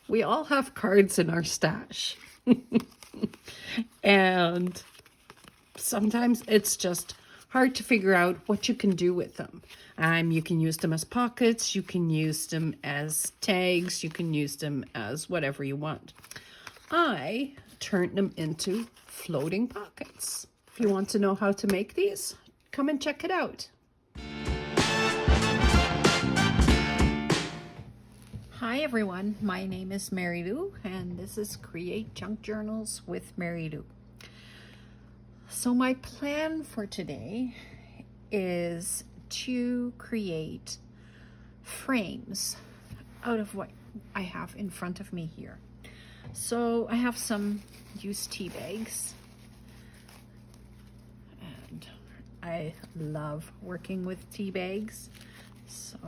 We all have cards in our stash. And sometimes it's just hard to figure out what you can do with them. You can use them as pockets, you can use them as tags, you can use them as whatever you want. I turned them into floating pockets. If you want to know how to make these, come and check it out. Hi everyone, my name is Mary Lou and this is Create Junk Journals with Mary Lou. So my plan for today is to create frames out of what I have in front of me here. So I have some used tea bags and I love working with tea bags. So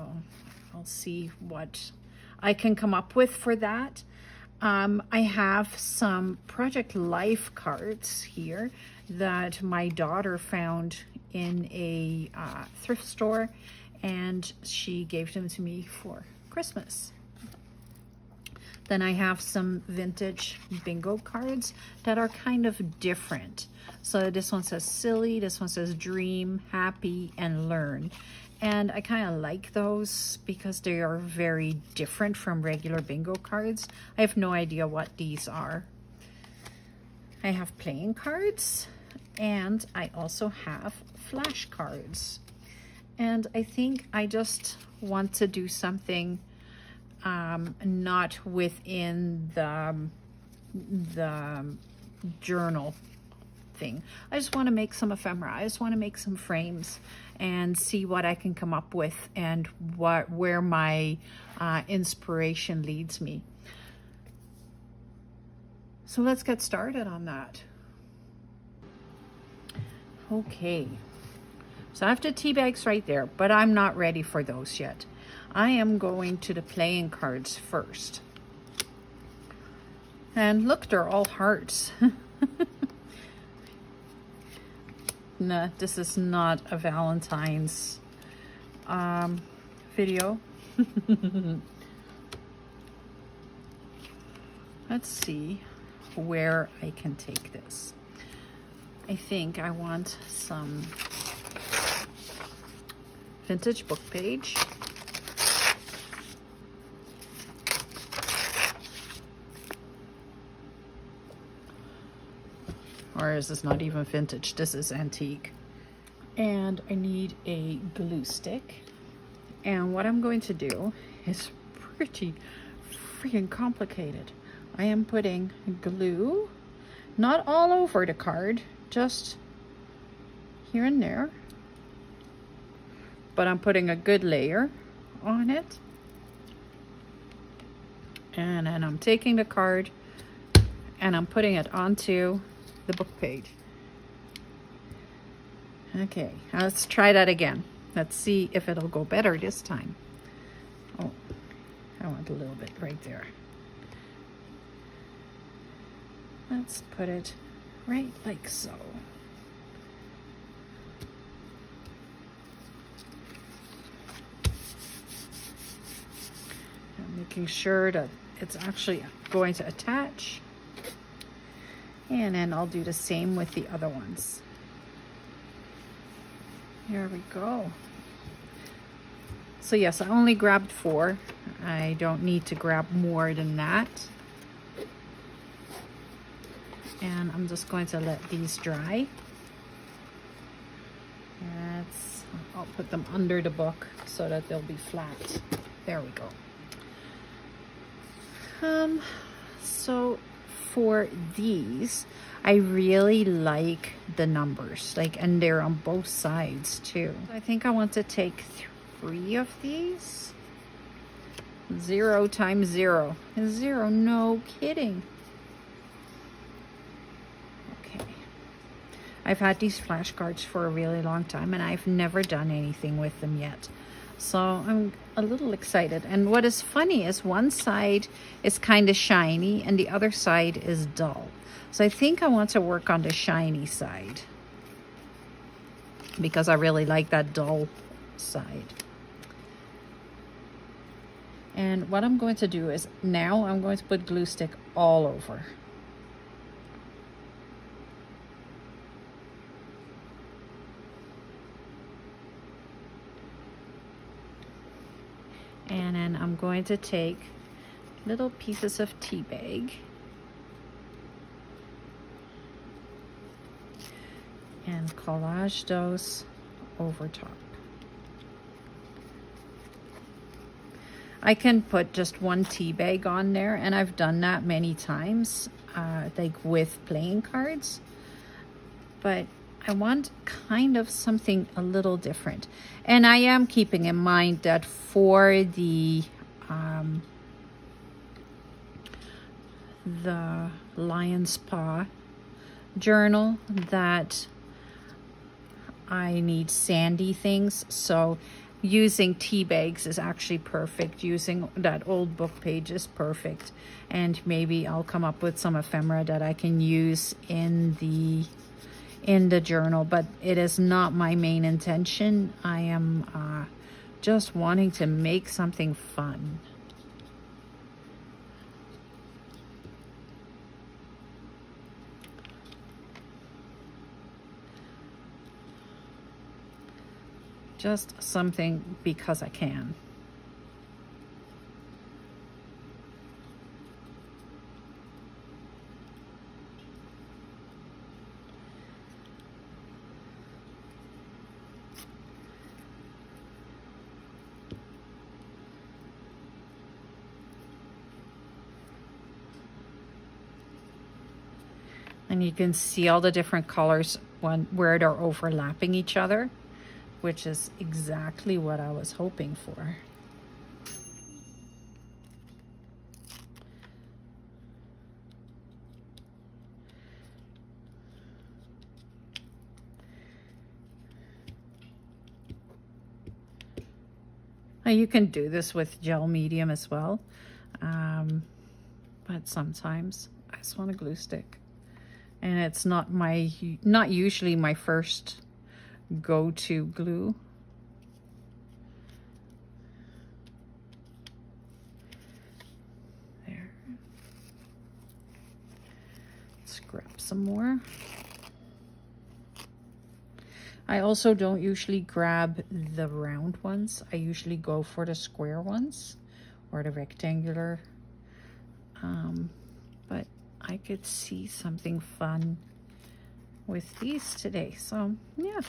I'll see what I can come up with for that. I have some Project Life cards here that my daughter found in a thrift store, and she gave them to me for Christmas. Then I have some vintage bingo cards that are kind of different. So this one says silly, this one says dream, happy, and learn. And I kind of like those because they are very different from regular bingo cards. I have no idea what these are. I have playing cards and I also have flashcards. And I think I just want to do something not within the journal thing. I just want to make some ephemera. I just want to make some frames and see what I can come up with and where my inspiration leads me. So let's get started on that. Okay, so I have the tea bags right there, but I'm not ready for those yet. I am going to the playing cards first. And look, they're all hearts. No, this is not a Valentine's video. Let's see where I can take this. I think I want some vintage book page. Or is this not even vintage? This is antique. And I need a glue stick. And what I'm going to do is pretty freaking complicated. I am putting glue, not all over the card, just here and there. But I'm putting a good layer on it. And then I'm taking the card and I'm putting it onto the book page. Okay, let's try that again. Let's see if it'll go better this time. Oh, I want a little bit right there. Let's put it right like so. I'm making sure that it's actually going to attach. And then I'll do the same with the other ones. Here we go. So yes, I only grabbed 4. I don't need to grab more than that. And I'm just going to let these dry. I'll put them under the book so that they'll be flat. There we go. So for these, I really like the numbers, and they're on both sides too. I think I want to take 3 of these. 0 times 0 is 0, no kidding. Okay. I've had these flashcards for a really long time and I've never done anything with them yet. So I'm a little excited. And what is funny is one side is kind of shiny and the other side is dull. So I think I want to work on the shiny side because I really like that dull side. And what I'm going to do is now I'm going to put glue stick all over. And then I'm going to take little pieces of tea bag and collage those over top. I can put just one tea bag on there, and I've done that many times, like with playing cards, but I want kind of something a little different. And I am keeping in mind that for the Lion's Paw journal that I need sandy things, so using tea bags is actually perfect. Using that old book page is perfect. And maybe I'll come up with some ephemera that I can use in the journal, but it is not my main intention. I am just wanting to make something fun. Just something because I can. And you can see all the different colors where they're overlapping each other, which is exactly what I was hoping for. Now you can do this with gel medium as well, but sometimes I just want a glue stick. And it's not usually my first go-to glue. There. Let's grab some more. I also don't usually grab the round ones. I usually go for the square ones or the rectangular. But I could see something fun with these today. So yeah,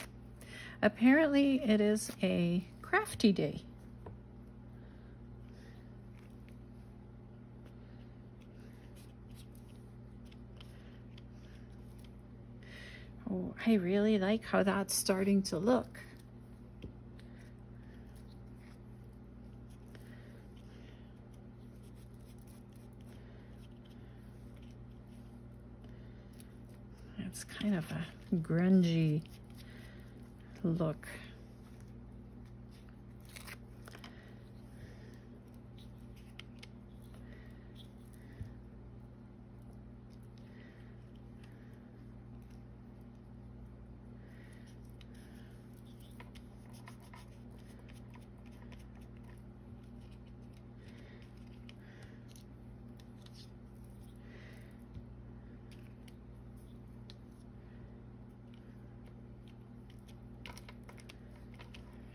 apparently it is a crafty day. Oh, I really like how that's starting to look. It's kind of a grungy look.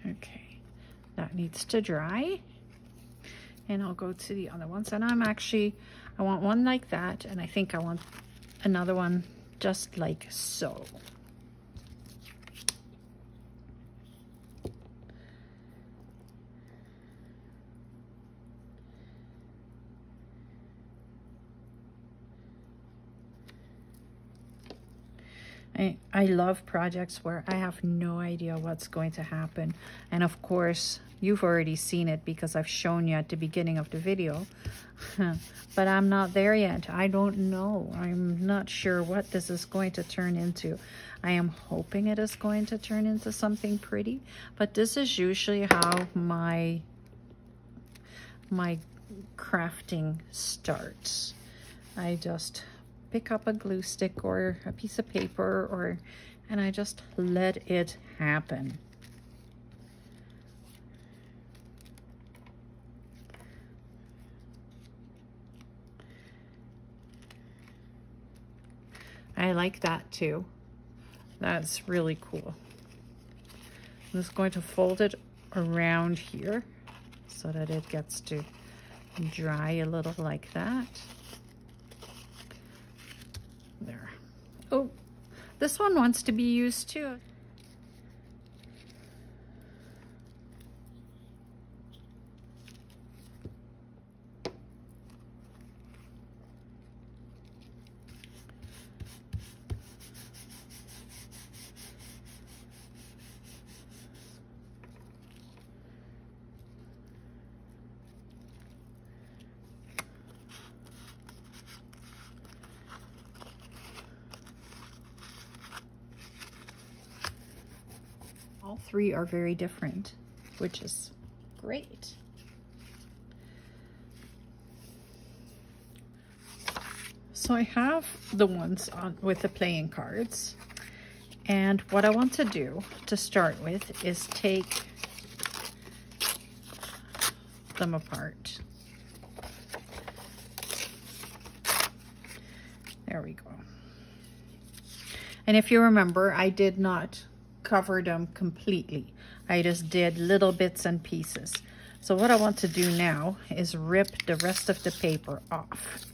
Okay, that needs to dry, and I'll go to the other ones. And I want one like that, and I think I want another one just like so. I love projects where I have no idea what's going to happen. And of course, you've already seen it because I've shown you at the beginning of the video. But I'm not there yet. I don't know. I'm not sure what this is going to turn into. I am hoping it is going to turn into something pretty. But this is usually how my crafting starts. I just pick up a glue stick or a piece of paper, and I just let it happen. I like that too. That's really cool. I'm just going to fold it around here so that it gets to dry a little like that. There. Oh, this one wants to be used too. All three are very different, which is great. So I have the ones on with the playing cards, and what I want to do to start with is take them apart. There we go. And if you remember, I did not cover them completely. I just did little bits and pieces. So what I want to do now is rip the rest of the paper off.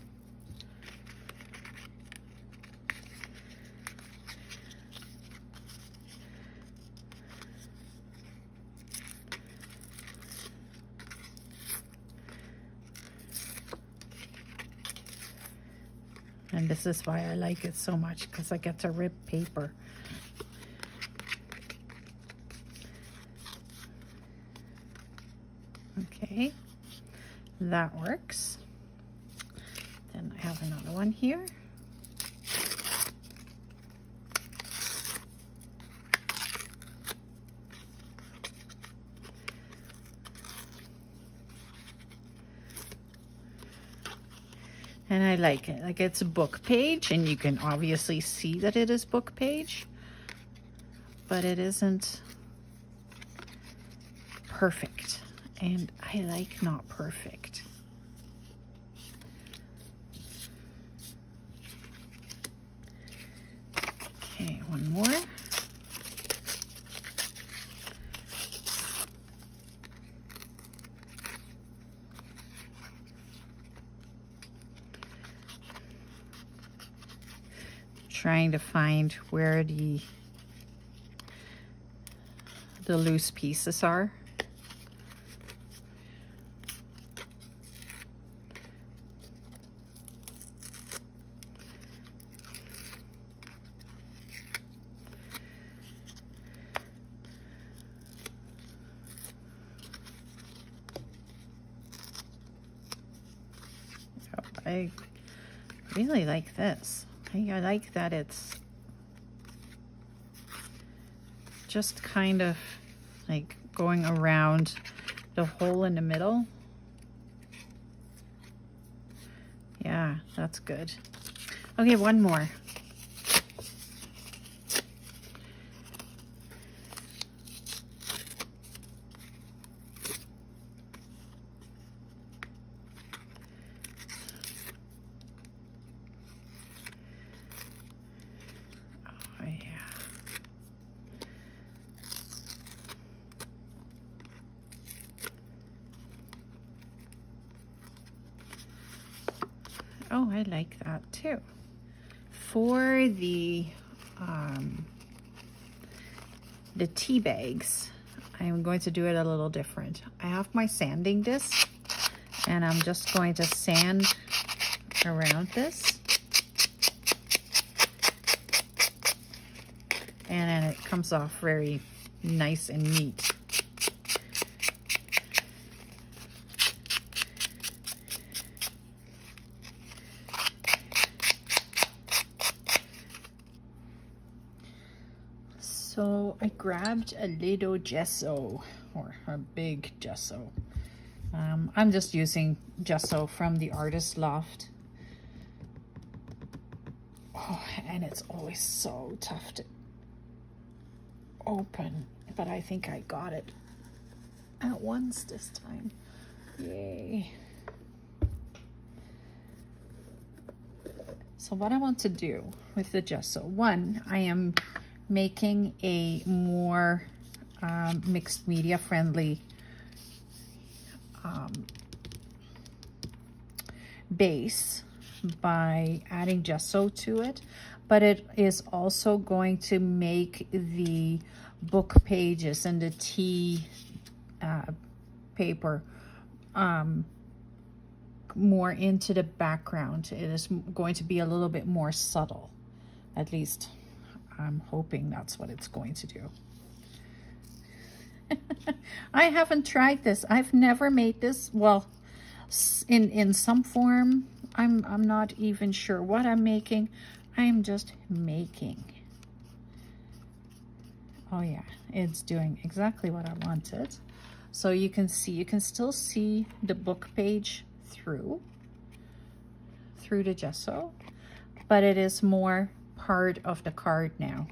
And this is why I like it so much, because I get to rip paper. Okay, that works. Then I have another one here. And I like it. Like, it's a book page, and you can obviously see that it is book page, but it isn't perfect. And I like not perfect. Okay, one more. Trying to find where the loose pieces are. I really like this. I like that it's just kind of like going around the hole in the middle. Yeah, that's good. Okay, one more. Oh, I like that too. For the tea bags, I'm going to do it a little different. I have my sanding disc, and I'm just going to sand around this. And then it comes off very nice and neat. So I grabbed a little gesso, or a big gesso. I'm just using gesso from the Artist Loft. Oh, and it's always so tough to open, but I think I got it at once this time. Yay. So what I want to do with the gesso, one, I am making a more mixed media friendly base by adding gesso to it, but it is also going to make the book pages and the tea paper more into the background. It is going to be a little bit more subtle. At least I'm hoping that's what it's going to do. I haven't tried this. I've never made this. Well, in some form. I'm not even sure what I'm making. I'm just making. Oh yeah, it's doing exactly what I wanted. So you can see, you can still see the book page through the gesso, but it is more part of the card now.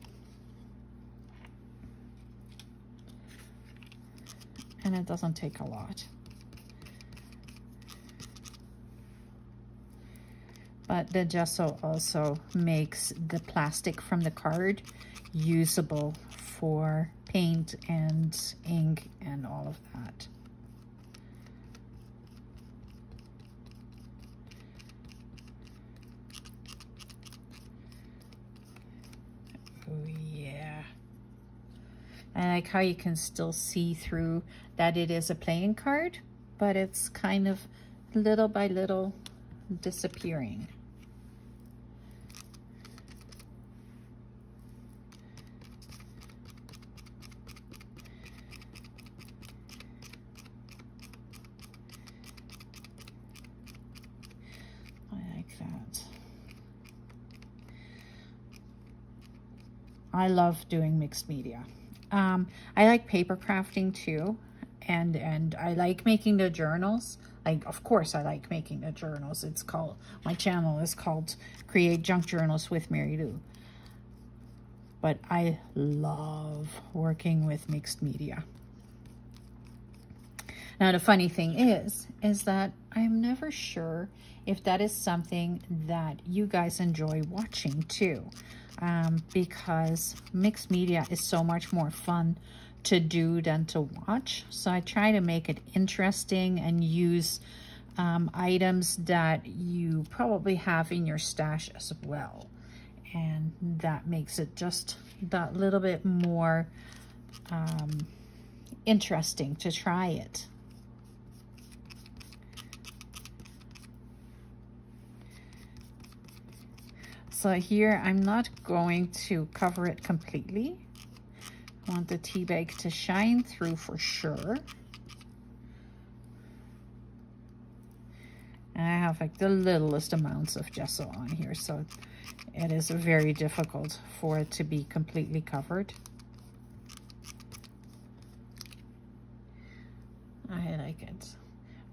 And it doesn't take a lot. But the gesso also makes the plastic from the card usable for paint and ink and all of that. Oh yeah. I like how you can still see through that it is a playing card, but it's kind of little by little disappearing. I love doing mixed media. I like paper crafting too, and I like making the journals. Like, of course, I like making the journals. It's called, my channel is called Create Junk Journals with Mary Lou. But I love working with mixed media. Now, the funny thing is that I'm never sure if that is something that you guys enjoy watching too. Because mixed media is so much more fun to do than to watch. So I try to make it interesting and use items that you probably have in your stash as well. And that makes it just that little bit more interesting to try it. So here, I'm not going to cover it completely. I want the tea bag to shine through for sure. And I have like the littlest amounts of gesso on here, so it is very difficult for it to be completely covered. I like it.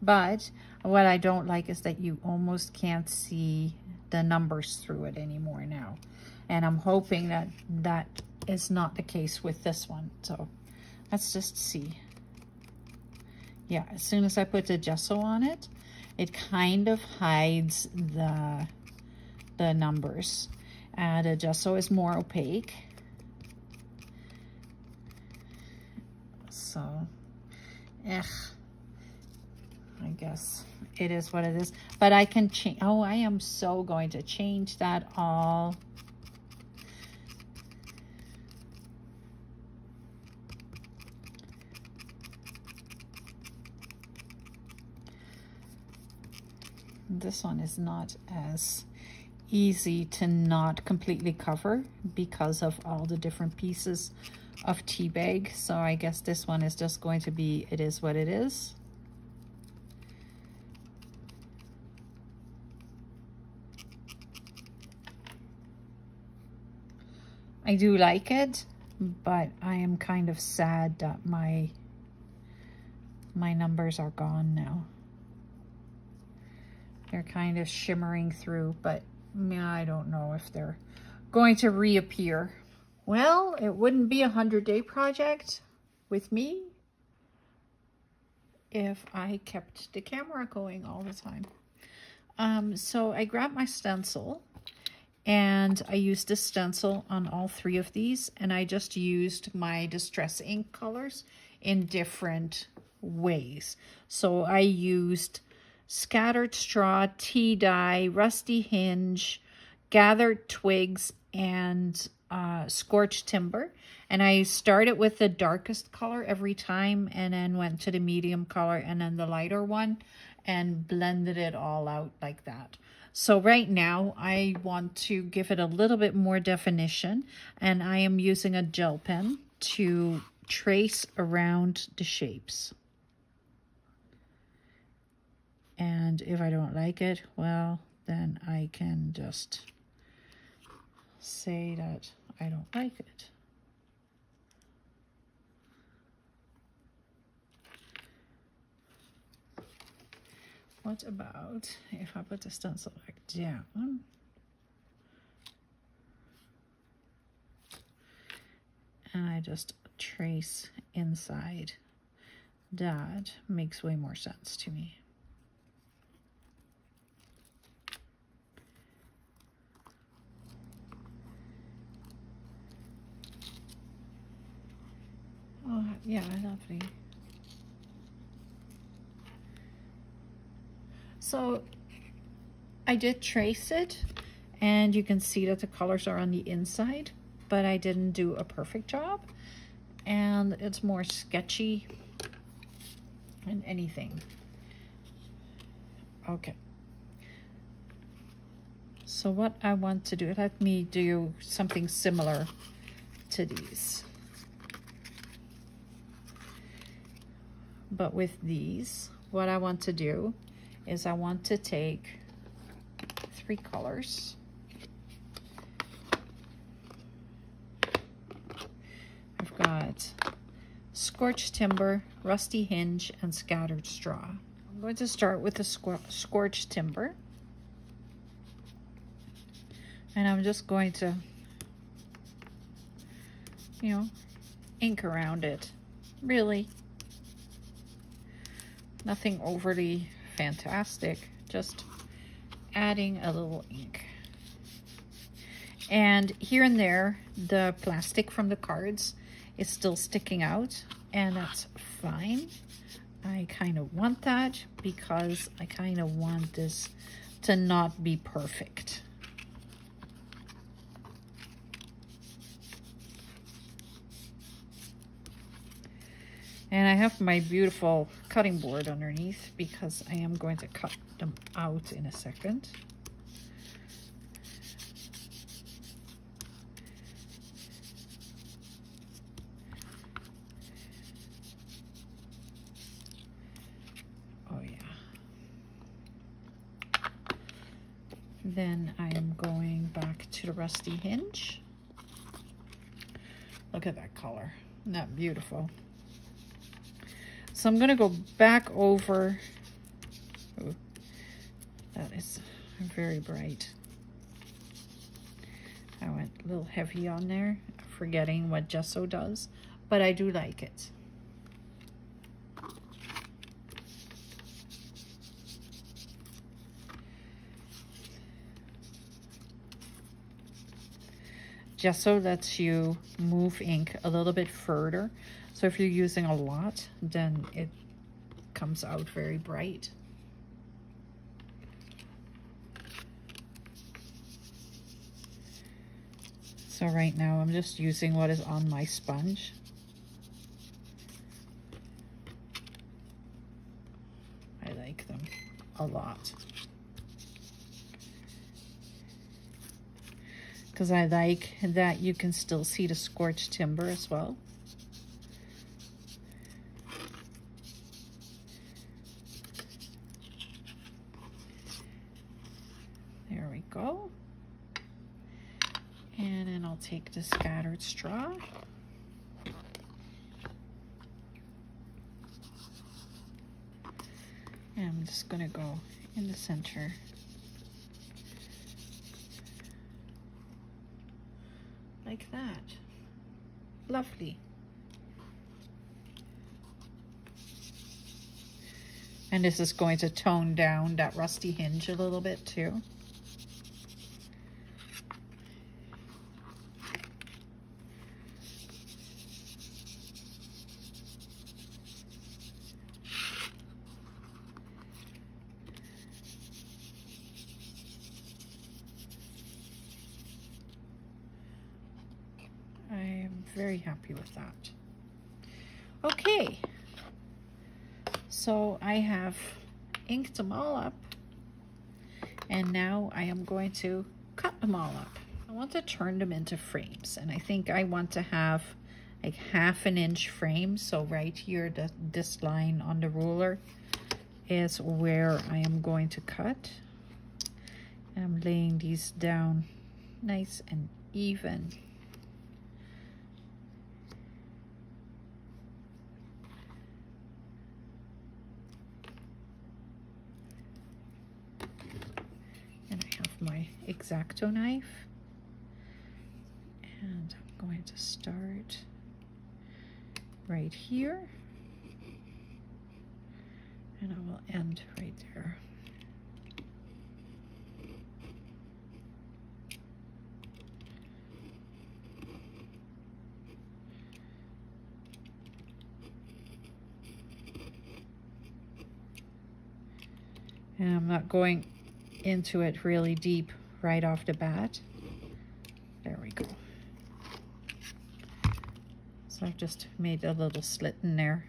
But what I don't like is that you almost can't see the numbers through it anymore now. And I'm hoping that that is not the case with this one. So let's just see. Yeah, as soon as I put the gesso on it, it kind of hides the numbers. The gesso is more opaque. So, I guess it is what it is. But I can change. Oh, I am so going to change that all. This one is not as easy to not completely cover because of all the different pieces of tea bag. So I guess this one is just going to be, it is what it is. I do like it, but I am kind of sad that my numbers are gone now. They're kind of shimmering through, but I don't know if they're going to reappear. Well, it wouldn't be a 100-day project with me if I kept the camera going all the time. So I grabbed my stencil And I used a stencil on all 3 of these, and I just used my Distress ink colors in different ways. So I used Scattered Straw, Tea Dye, Rusty Hinge, Gathered Twigs, and Scorched Timber. And I started with the darkest color every time, and then went to the medium color and then the lighter one, and blended it all out like that. So right now I want to give it a little bit more definition, and I am using a gel pen to trace around the shapes. And if I don't like it, well, then I can just say that I don't like it. What about if I put the stencil back down? And I just trace inside. That makes way more sense to me. Oh, yeah, lovely. So I did trace it, and you can see that the colors are on the inside, but I didn't do a perfect job, and it's more sketchy than anything. Okay. So what I want to do, let me do something similar to these. But with these, what I want to do is I want to take 3 colors. I've got Scorched Timber, Rusty Hinge, and Scattered Straw. I'm going to start with the Scorched Timber. And I'm just going to, ink around it. Really. Nothing overly fantastic, just adding a little ink. And here and there, the plastic from the cards is still sticking out, and that's fine. I kind of want that because I kind of want this to not be perfect. And I have my beautiful cutting board underneath because I am going to cut them out in a second. Oh yeah. Then I am going back to the Rusty Hinge. Look at that color. Isn't that beautiful? So I'm going to go back over. Ooh, that is very bright. I went a little heavy on there, forgetting what gesso does, but I do like it. Gesso lets you move ink a little bit further. So if you're using a lot, then it comes out very bright. So right now I'm just using what is on my sponge. I like them a lot. Because I like that you can still see the scorched timber as well. There we go. And then I'll take the Scattered Straw. And I'm just going to go in the center. Like that. Lovely. And this is going to tone down that Rusty Hinge a little bit too. very happy with that. Okay, so I have inked them all up, and now I am going to cut them all up. I want to turn them into frames, and I think I want to have like 1/2 inch frame. So right here, this line on the ruler is where I am going to cut. And I'm laying these down nice and even. And I have my X-Acto knife, and I'm going to start right here, and I will end right there. And I'm not going into it really deep right off the bat. There we go. So I've just made a little slit in there.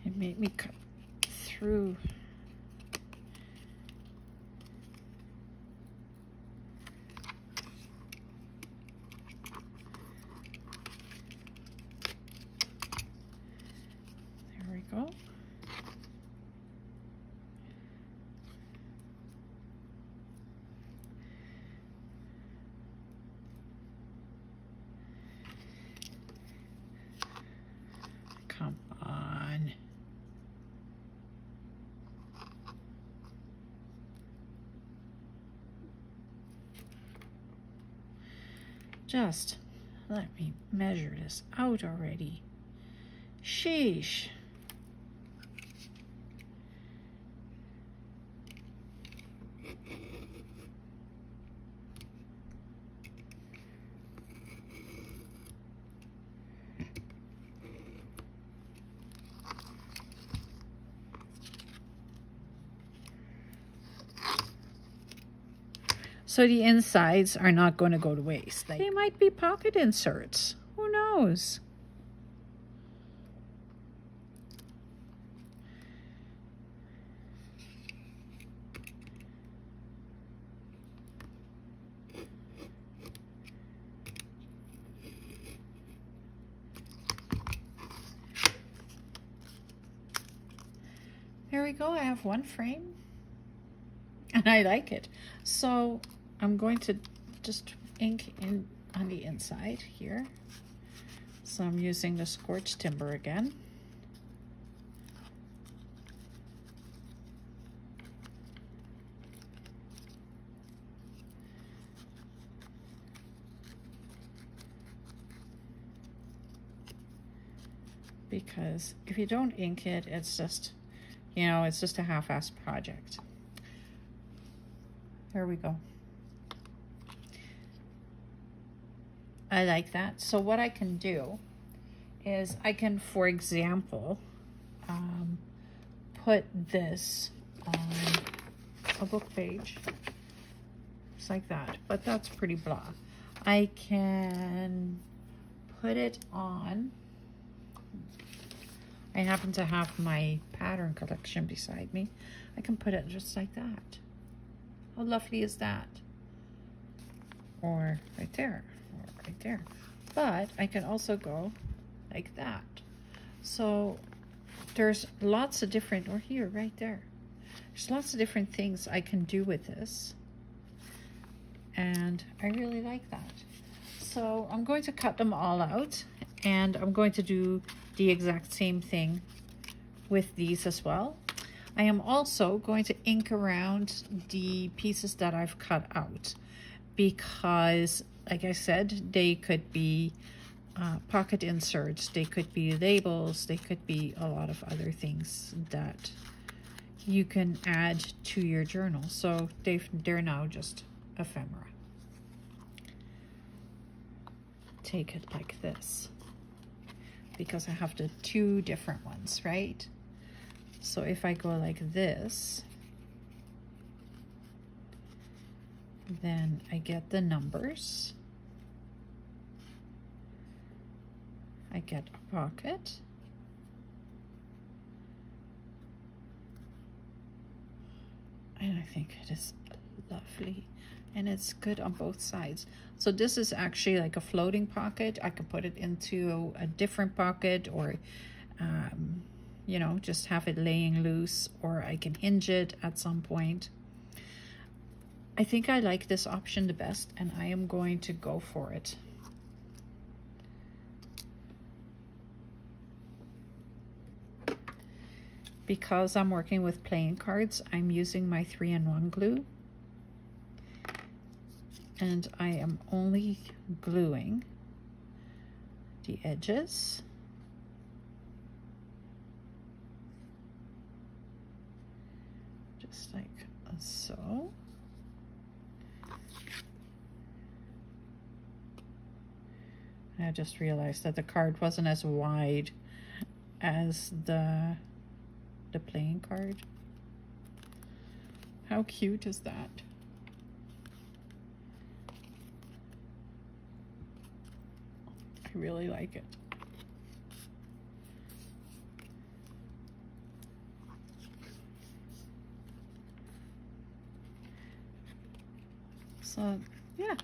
It made me cut through. There we go. Come on. Just let me measure this out already. Sheesh. So the insides are not going to go to waste. They might be pocket inserts. Who knows? There we go. I have one frame, and I like it. So I'm going to just ink in on the inside here. So I'm using the scorched timber again. Because if you don't ink it, it's just, you know, it's just a half-assed project. There we go. I like that. So what I can do is I can, for example, put this on a book page, just like that, but that's pretty blah. I can put it on, I happen to have my pattern collection beside me. I can put it just like that. How lovely is that? Or right there, or right there. But I can also go like that. So there's lots of different, or here, right there. There's lots of different things I can do with this. and I really like that. So I'm going to cut them all out, and I'm going to do the exact same thing with these as well. I am also going to ink around the pieces that I've cut out, because like I said, they could be pocket inserts, they could be labels, they could be a lot of other things that you can add to your journal. So they're now just ephemera. Take it like this, because I have the two different ones, right? So if I go like this, then I get the numbers. I get a pocket. And I think it is lovely, and it's good on both sides. So this is actually like a floating pocket. I could put it into a different pocket, or you know, just have it laying loose, or I can hinge it at some point. I think I like this option the best, and I am going to go for it. Because I'm working with playing cards, I'm using my 3-in-1 glue, and I am only gluing the edges. Just like so. I just realized that the card wasn't as wide as the playing card. How cute is that? I really like it. So yeah,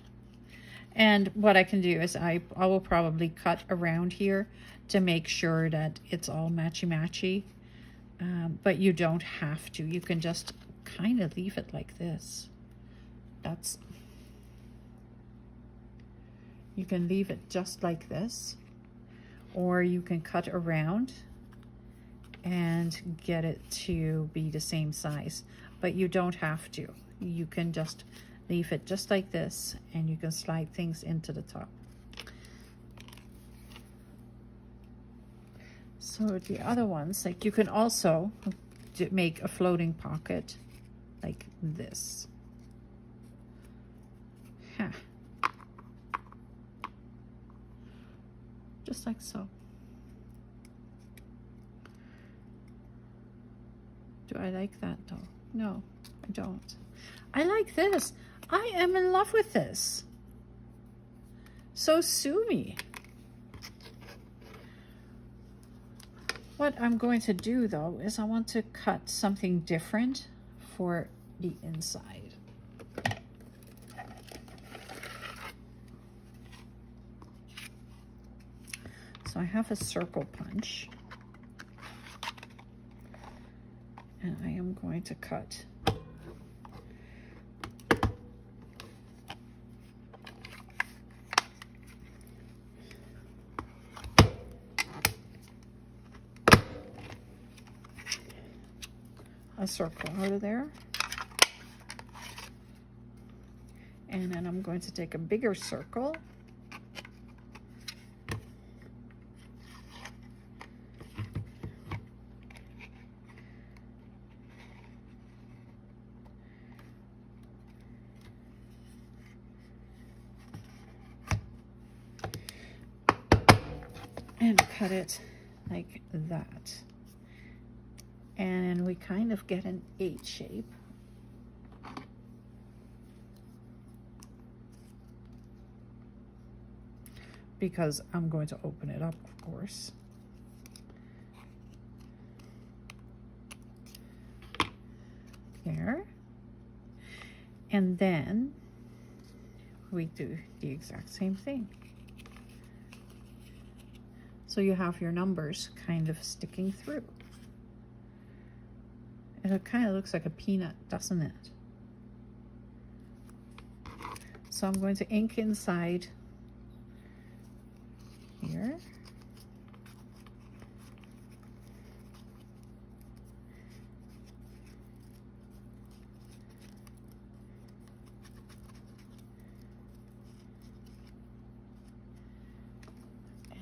and what I can do is I will probably cut around here to make sure that it's all matchy-matchy. But you don't have to. You can just kind of leave it like this. You can leave it just like this, or you can cut around and get it to be the same size, but you don't have to. You can just leave it just like this, and you can slide things into the top. So the other ones, like, you can also make a floating pocket like this. Just like so. Do I like that though? No, I don't. I like this. I am in love with this. So sue me. What I'm going to do though is I want to cut something different for the inside. So I have a circle punch, and I am going to cut a circle out of there, and then I'm going to take a bigger circle and cut it like that. And we kind of get an H shape. Because I'm going to open it up, of course. There. And then we do the exact same thing. So you have your numbers kind of sticking through. And it kind of looks like a peanut, doesn't it? So I'm going to ink inside here.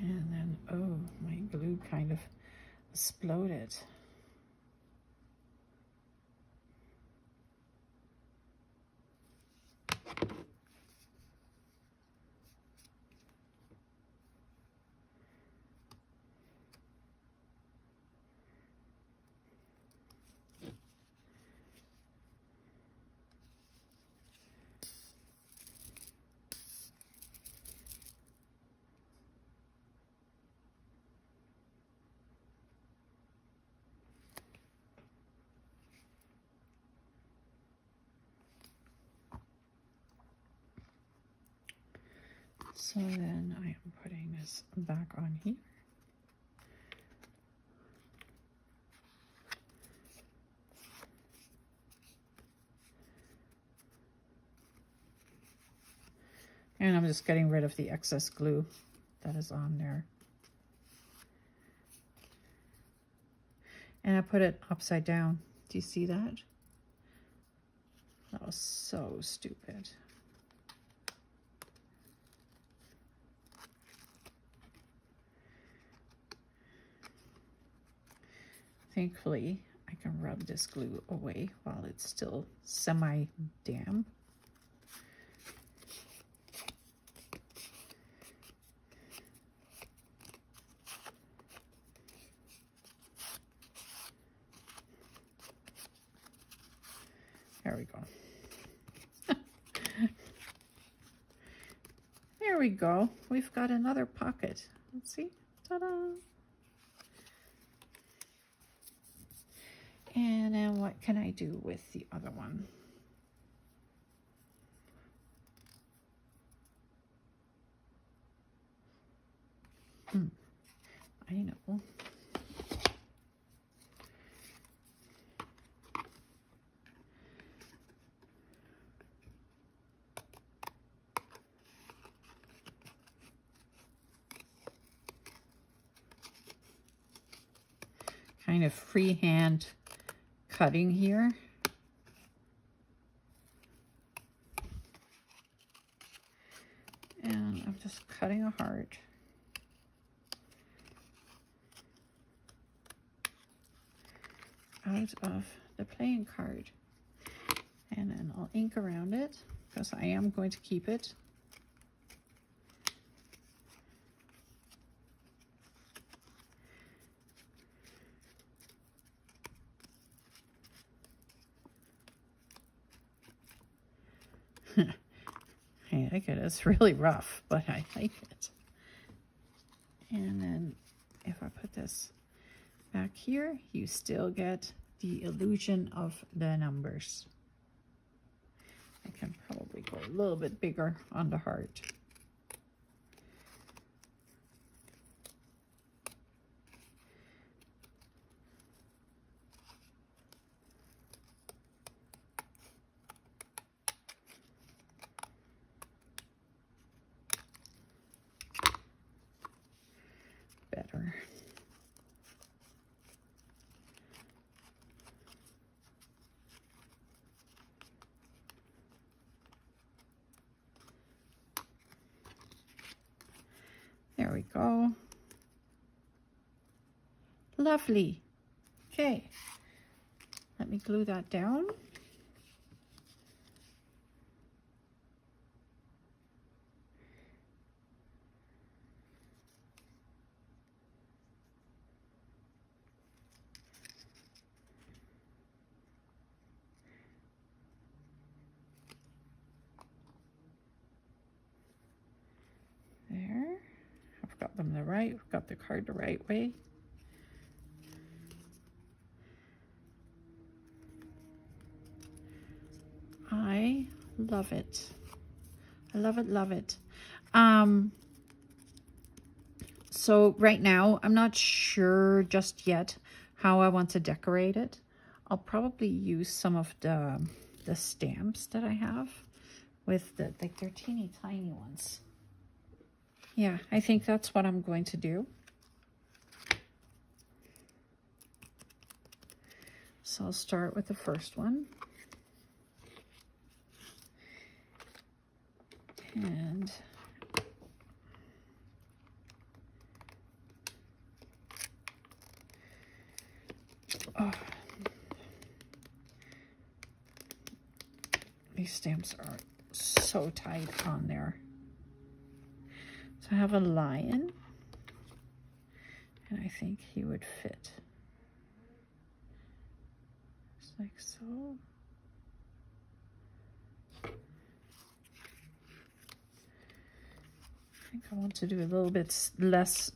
And then, oh, my glue kind of exploded. So then I am putting this back on here. And I'm just getting rid of the excess glue that is on there. And I put it upside down. Do you see that? That was so stupid. Thankfully, I can rub this glue away while it's still semi-damp. There we go. There we go. We've got another pocket. Let's see. Ta-da! And then what can I do with the other one? I know. Kind of freehand cutting here. And I'm just cutting a heart. Out of the playing card. And then I'll ink around it because I am going to keep it. I like it. It's really rough, but I like it. And then if I put this back here, you still get the illusion of the numbers. I can probably go a little bit bigger on the heart. Better. There we go. Lovely. Okay. Let me glue that down. There. I've got them I've got the card the right way. I love it. I love it, love it. So right now, I'm not sure just yet how I want to decorate it. I'll probably use some of the stamps that I have with the, like, they're teeny tiny ones. Yeah, I think that's what I'm going to do. So I'll start with the first one. And oh, these stamps are so tight on there. So I have a lion, and I think he would fit. Just like so. I think I want to do a little bit less.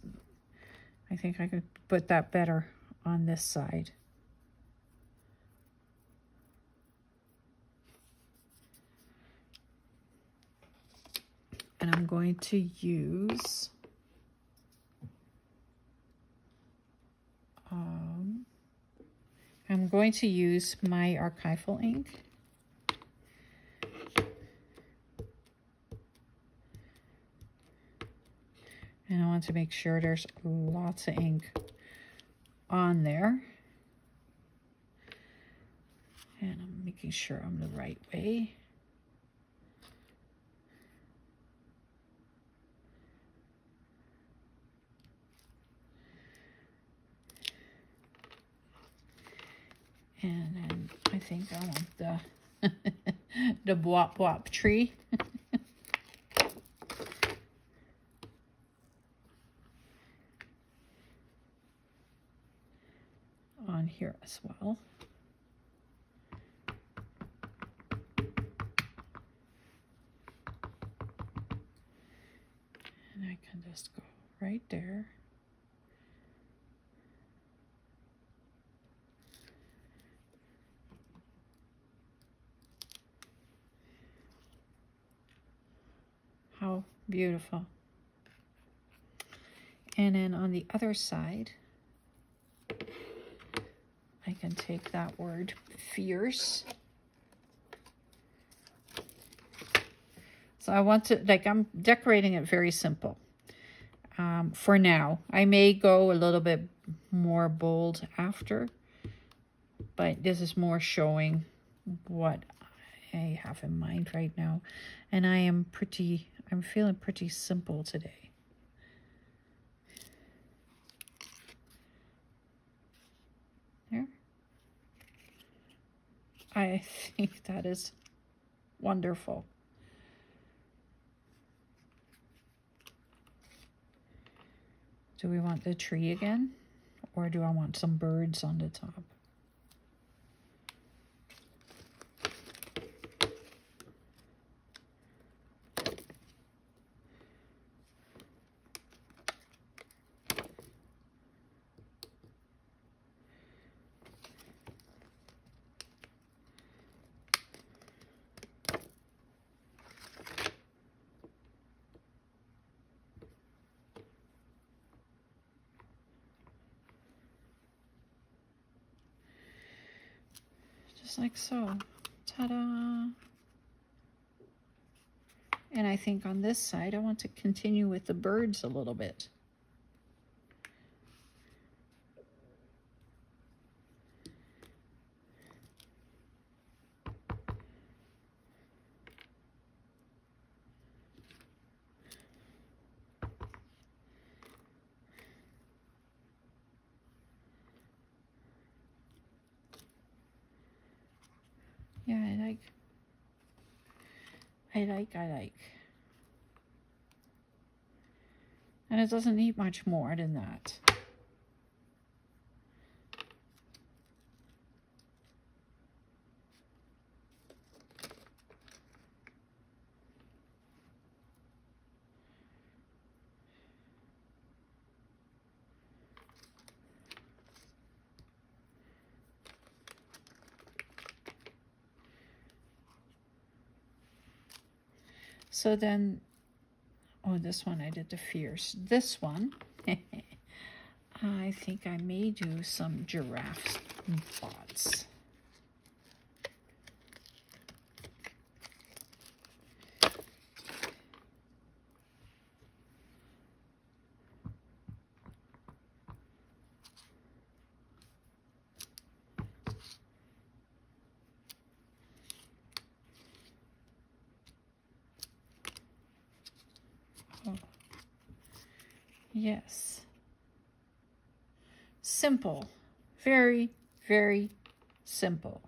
I think I could put that better on this side. And I'm going to use my archival ink. And I want to make sure there's lots of ink on there. And I'm making sure I'm the right way. And then I think I want the the bwop bwop tree. On here as well. And I can just go right there. How beautiful. And then on the other side, I can take that word fierce. So I want to, like, I'm decorating it very simple for now. I may go a little bit more bold after, but this is more showing what I have in mind right now. And I'm feeling pretty simple today. There. I think that is wonderful. Do we want the tree again? Or do I want some birds on the top? Just like so. Ta-da! And I think on this side, I want to continue with the birds a little bit. Yeah, I like. And it doesn't need much more than that. So then, oh, this one I did the fierce. This one, I think I may do some giraffe spots. Yes. Simple. Very, very simple.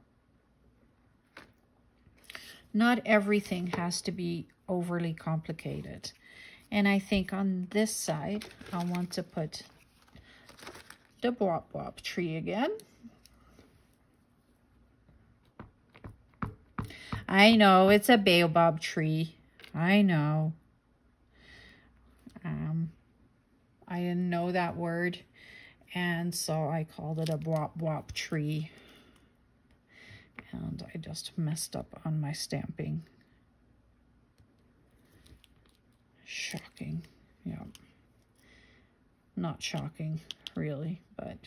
Not everything has to be overly complicated. And I think on this side, I want to put the Bwop Bwop tree again. I know, it's a baobab tree. I know. I didn't know that word, and so I called it a Bwop Bwop tree. And I just messed up on my stamping. Shocking. Yeah. Not shocking, really, but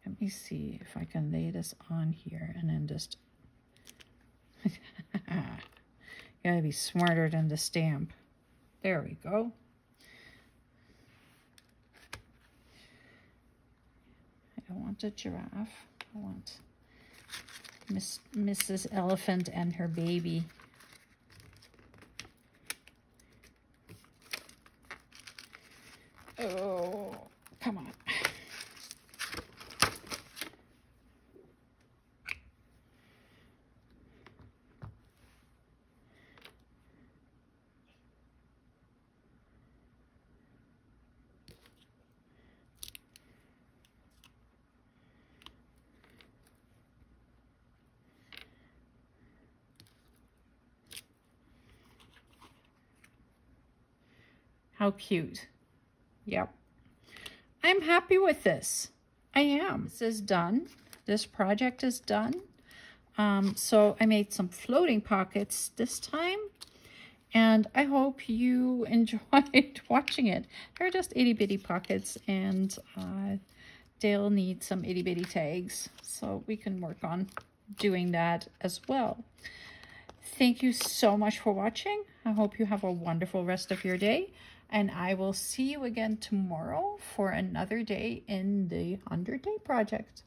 let me see if I can lay this on here and then just gotta be smarter than the stamp. There we go. I don't want a giraffe. I want Mrs. Elephant and her baby. Oh, come on. How cute. Yep. I'm happy with this. I am. This is done. This project is done. So I made some floating pockets this time, and I hope you enjoyed watching it. They're just itty bitty pockets, and they'll need some itty bitty tags, so we can work on doing that as well. Thank you so much for watching. I hope you have a wonderful rest of your day, and I will see you again tomorrow for another day in the 100-day project.